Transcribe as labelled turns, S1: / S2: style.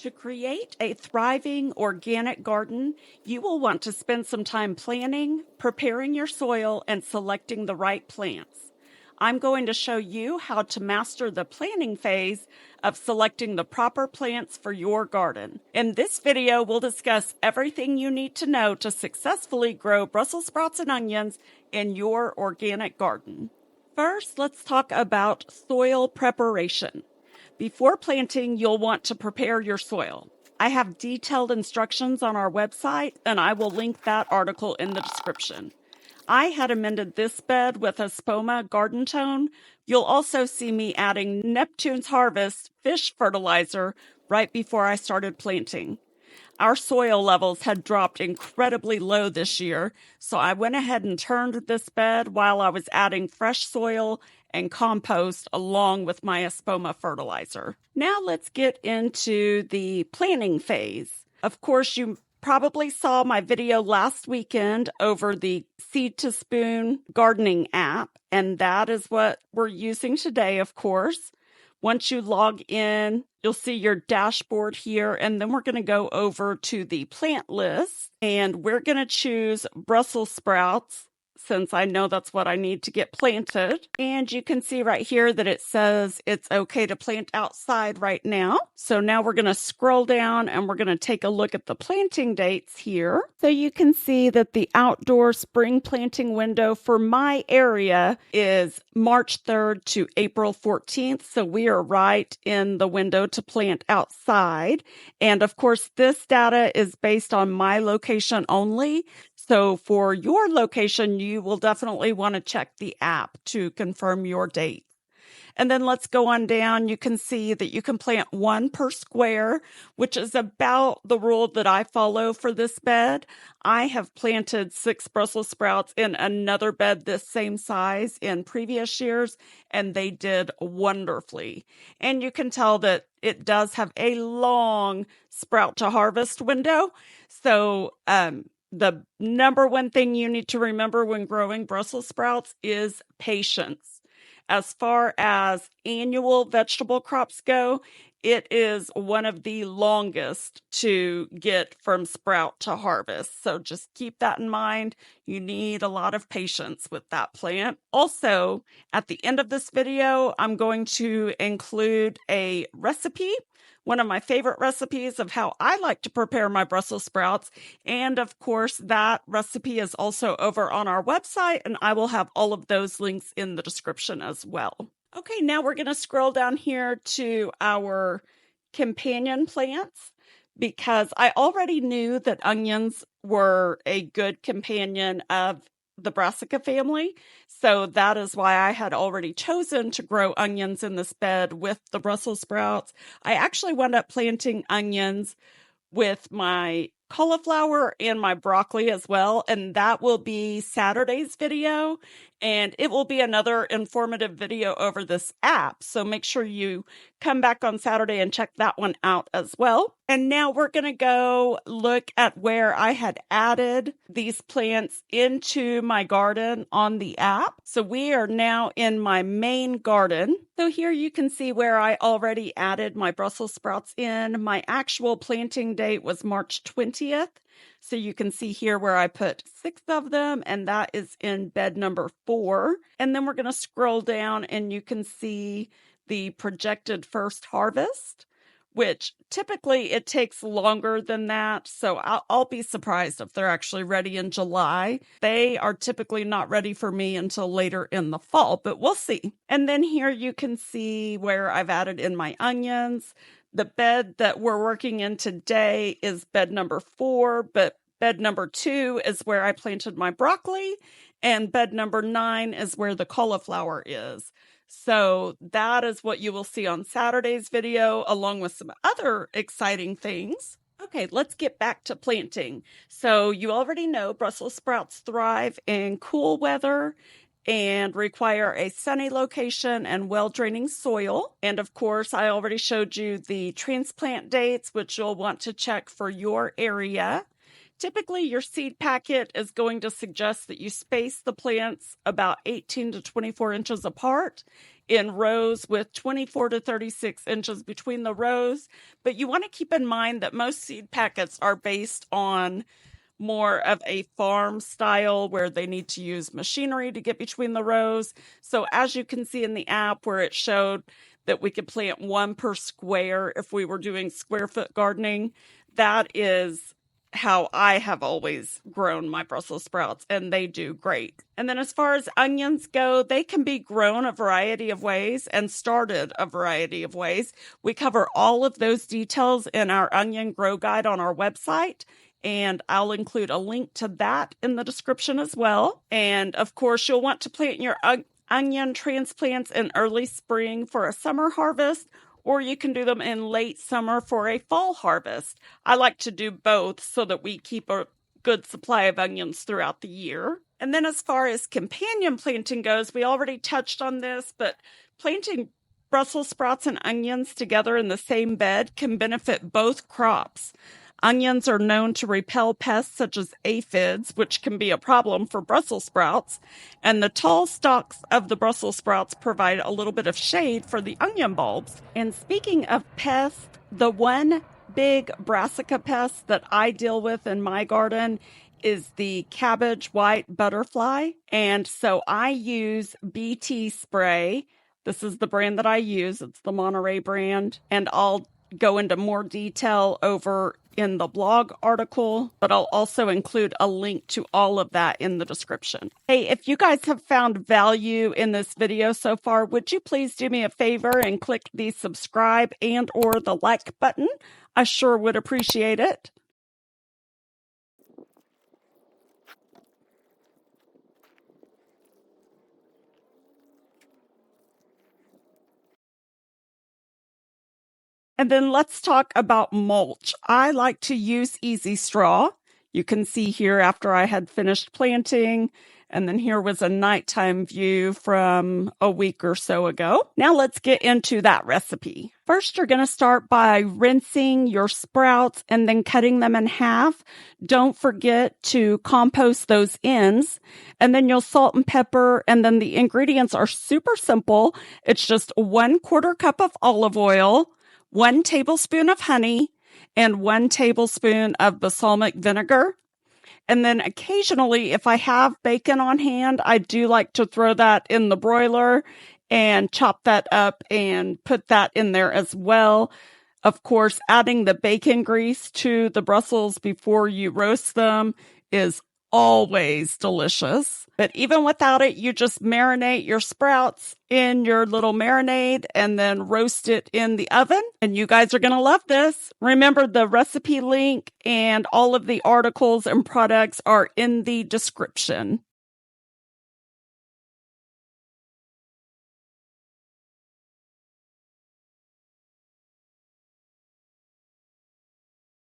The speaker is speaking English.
S1: To create a thriving organic garden, you will want to spend some time planning, preparing your soil, and selecting the right plants. I'm going to show you how to master the planning phase of selecting the proper plants for your garden. In this video, we'll discuss everything you need to know to successfully grow Brussels sprouts and onions in your organic garden. First, let's talk about soil preparation. Before planting, you'll want to prepare your soil. I have detailed instructions on our website, and I will link that article in the description. I had amended this bed with a Spoma garden tone. You'll also see me adding Neptune's Harvest fish fertilizer right before I started planting. Our soil levels had dropped incredibly low this year, so I went ahead and turned this bed while I was adding fresh soil and compost along with my Espoma fertilizer. Now let's get into the planning phase. Of course, you probably saw my video last weekend over the Seed to Spoon gardening app, and that is what we're using today, of course. Once you log in, you'll see your dashboard here, and then we're going to go over to the plant list, and we're going to choose Brussels sprouts, since I know that's what I need to get planted. And you can see right here that it says it's okay to plant outside right now. So now we're going to scroll down and we're going to take a look at the planting dates here. So you can see that the outdoor spring planting window for my area is March 3rd to April 14th. So we are right in the window to plant outside. And of course, this data is based on my location only. So for your location, you will definitely want to check the app to confirm your date. And then let's go on down. You can see that you can plant one per square, which is about the rule that I follow for this bed. I have planted 6 Brussels sprouts in another bed this same size in previous years, and they did wonderfully. And you can tell that it does have a long sprout to harvest window. So, the number one thing you need to remember when growing Brussels sprouts is patience. As far as annual vegetable crops go, it is one of the longest to get from sprout to harvest. So just keep that in mind. You need a lot of patience with that plant. Also, at the end of this video, I'm going to include a recipe, one of my favorite recipes of how I like to prepare my Brussels sprouts. And of course, that recipe is also over on our website, and I will have all of those links in the description as well. Okay, now we're going to scroll down here to our companion plants because I already knew that onions were a good companion of the brassica family. So that is why I had already chosen to grow onions in this bed with the Brussels sprouts. I actually wound up planting onions with my cauliflower and my broccoli as well. And that will be Saturday's video. And it will be another informative video over this app. So make sure you come back on Saturday and check that one out as well. And now we're going to go look at where I had added these plants into my garden on the app. So we are now in my main garden. So here you can see where I already added my Brussels sprouts in. My actual planting date was March 20th. So you can see here where I put 6 of them, and that is in bed number 4. And then we're going to scroll down and you can see the projected first harvest, which typically it takes longer than that. So I'll be surprised if they're actually ready in July. They are typically not ready for me until later in the fall, but we'll see. And then here you can see where I've added in my onions. The bed that we're working in today is bed number 4, but bed number 2 is where I planted my broccoli, and bed number 9 is where the cauliflower is. So that is what you will see on Saturday's video, along with some other exciting things. Okay, let's get back to planting. So you already know Brussels sprouts thrive in cool weather and require a sunny location and well-draining soil. And of course, I already showed you the transplant dates, which you'll want to check for your area. Typically, your seed packet is going to suggest that you space the plants about 18 to 24 inches apart. in rows with 24 to 36 inches between the rows. But you want to keep in mind that most seed packets are based on more of a farm style where they need to use machinery to get between the rows. So as you can see in the app where it showed that we could plant one per square if we were doing square foot gardening, that is how I have always grown my Brussels sprouts, and they do great. And then as far as onions go, they can be grown a variety of ways and started a variety of ways. We cover all of those details in our onion grow guide on our website, and I'll include a link to that in the description as well. And of course, you'll want to plant your onion transplants in early spring for a summer harvest, or you can do them in late summer for a fall harvest. I like to do both so that we keep a good supply of onions throughout the year. And then as far as companion planting goes, we already touched on this, but planting Brussels sprouts and onions together in the same bed can benefit both crops. Onions are known to repel pests such as aphids, which can be a problem for Brussels sprouts, and the tall stalks of the Brussels sprouts provide a little bit of shade for the onion bulbs. And speaking of pests, the one big brassica pest that I deal with in my garden is the cabbage white butterfly, and so I use BT spray. This is the brand that I use. It's the Monterey brand, and I'll go into more detail over in the blog article, but I'll also include a link to all of that in the description. Hey, if you guys have found value in this video so far, would you please do me a favor and click the subscribe and or the like button? I sure would appreciate it. And then let's talk about mulch. I like to use Easy Straw. You can see here after I had finished planting, and then here was a nighttime view from a week or so ago. Now let's get into that recipe. First, you're going to start by rinsing your sprouts and then cutting them in half. Don't forget to compost those ends, and then you'll salt and pepper, and then the ingredients are super simple. It's just 1/4 cup of olive oil, 1 tablespoon of honey, and 1 tablespoon of balsamic vinegar. And then occasionally, if I have bacon on hand, I do like to throw that in the broiler and chop that up and put that in there as well. Of course, adding the bacon grease to the Brussels before you roast them is always delicious. But even without it, you just marinate your sprouts in your little marinade and then roast it in the oven. And you guys are going to love this. Remember, the recipe link and all of the articles and products are in the description.